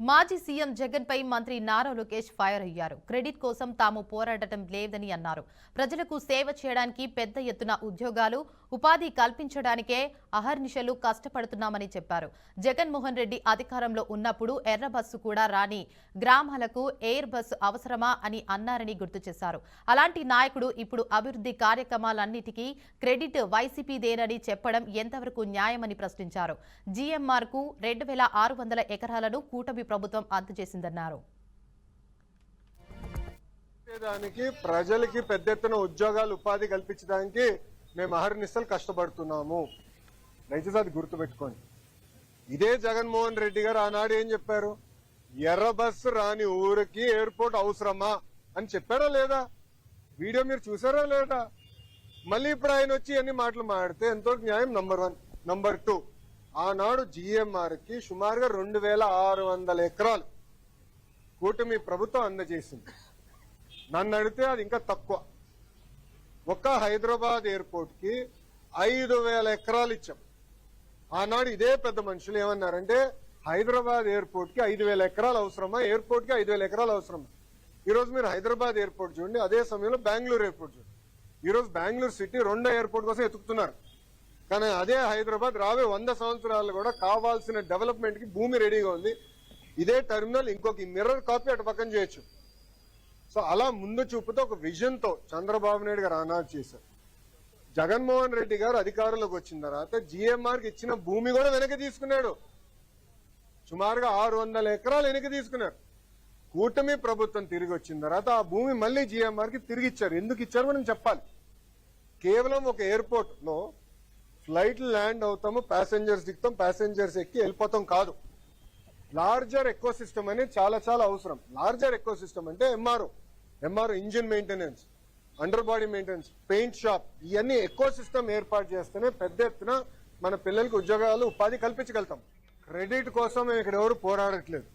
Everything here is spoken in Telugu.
మాజీ సీఎం జగన్ పై మంత్రి నారా లోకేష్ ఫైర్ అయ్యారు. క్రెడిట్ కోసం తాము పోరాడటం లేదని అన్నారు. ప్రజలకు సేవ చేయడానికి పెద్ద ఎత్తున ఉద్యోగాలు, ఉపాధి కల్పించడానికే అహర్నిశలు కష్టపడుతున్నామని చెప్పారు. జగన్మోహన్ రెడ్డి అధికారంలో ఉన్నప్పుడు ఎర్ర బస్సు కూడా రాని గ్రామాలకు ఎయిర్ బస్సు అవసరమా అని అన్నారని గుర్తు చేశారు. అలాంటి నాయకుడు ఇప్పుడు అభివృద్ధి కార్యక్రమాలన్నిటికీ క్రెడిట్ వైసీపీదేనని చెప్పడం ఎంతవరకు న్యాయమని ప్రశ్నించారు. జీఎంఆర్ కు 2600 ఎకరాలను కూటమి ప్రభుత్వం అందజేసిందన్నారు. ప్రజలకి పెద్ద ఎత్తున ఉద్యోగాలు ఉపాధి కల్పించడానికి మేము అహర్నిశలు కష్టపడుతున్నాము. దయచేసి అది గుర్తుపెట్టుకోండి. ఇదే జగన్మోహన్ రెడ్డి గారు ఆనాడు ఏం చెప్పారు? ఎర్ర బస్సు రాని ఊరికి ఎయిర్పోర్ట్ అవసరమా అని చెప్పారా లేదా? వీడియో మీరు చూసారా లేదా? మళ్ళీ ఇప్పుడు ఆయన వచ్చి అన్ని మాటలు మాడితే ఎంతో న్యాయం. నంబర్ 1. నంబర్ 2, ఆనాడు జిఎంఆర్ కి సుమారుగా 2600 ఎకరాలు కూటమి ప్రభుత్వం అందజేసింది. నన్ను అడిగితే అది ఇంకా తక్కువ. ఒక్క హైదరాబాద్ ఎయిర్పోర్ట్ కి 5000 ఎకరాలు ఇచ్చాం. ఆనాడు ఇదే పెద్ద మనుషులు ఏమన్నారంటే హైదరాబాద్ ఎయిర్పోర్ట్ కి 5000 ఎకరాలు అవసరమా, ఎయిర్పోర్ట్ కి 5000 ఎకరాలు అవసరమా? ఈ రోజు మీరు హైదరాబాద్ ఎయిర్పోర్ట్ చూడండి, అదే సమయంలో బెంగళూరు ఎయిర్పోర్ట్ చూడండి. ఈ రోజు బెంగళూరు సిటీ 2 ఎయిర్పోర్ట్ కోసం ఎత్తుకుతున్నారు. కానీ అదే హైదరాబాద్ రాబోయే 100 సంవత్సరాలు కూడా కావాల్సిన డెవలప్మెంట్ కి భూమి రెడీగా ఉంది. ఇదే టెర్మినల్ ఇంకొక మిర్రర్ కాపీ అటు పక్కన చేయొచ్చు. సో అలా ముందు చూపుతో ఒక విజన్ తో చంద్రబాబు నాయుడు గారు ఆనాడు చేశారు. జగన్మోహన్ రెడ్డి గారు అధికారంలోకి వచ్చిన తర్వాత జిఎంఆర్ కి ఇచ్చిన భూమి కూడా వెనక్కి తీసుకున్నాడు. సుమారుగా 600 ఎకరాలు వెనక్కి తీసుకున్నారు. కూటమి ప్రభుత్వం తిరిగి వచ్చిన తర్వాత ఆ భూమి మళ్ళీ జిఎంఆర్ కి తిరిగి ఇచ్చారు. ఎందుకు ఇచ్చారు మనం చెప్పాలి. కేవలం ఒక ఎయిర్పోర్ట్ లో ఫ్లైట్ ల్యాండ్ అవుతాము, ప్యాసింజర్స్ దిగుతాం, ప్యాసింజర్స్ ఎక్కి వెళ్ళిపోతాం కాదు. లార్జర్ ఎకో సిస్టమ్ అనేది చాలా చాలా అవసరం. లార్జర్ ఎకో సిస్టమ్ అంటే MRO engine maintenance, under body maintenance, paint shop, ఇవన్నీ ఎకో సిస్టమ్ ఏర్పాటు చేస్తేనే పెద్ద ఎత్తున మన పిల్లలకి ఉద్యోగాలు ఉపాధి కల్పించగలుగుతాం. క్రెడిట్ కోసం మేము ఇక్కడ ఎవరు పోరాడట్లేదు.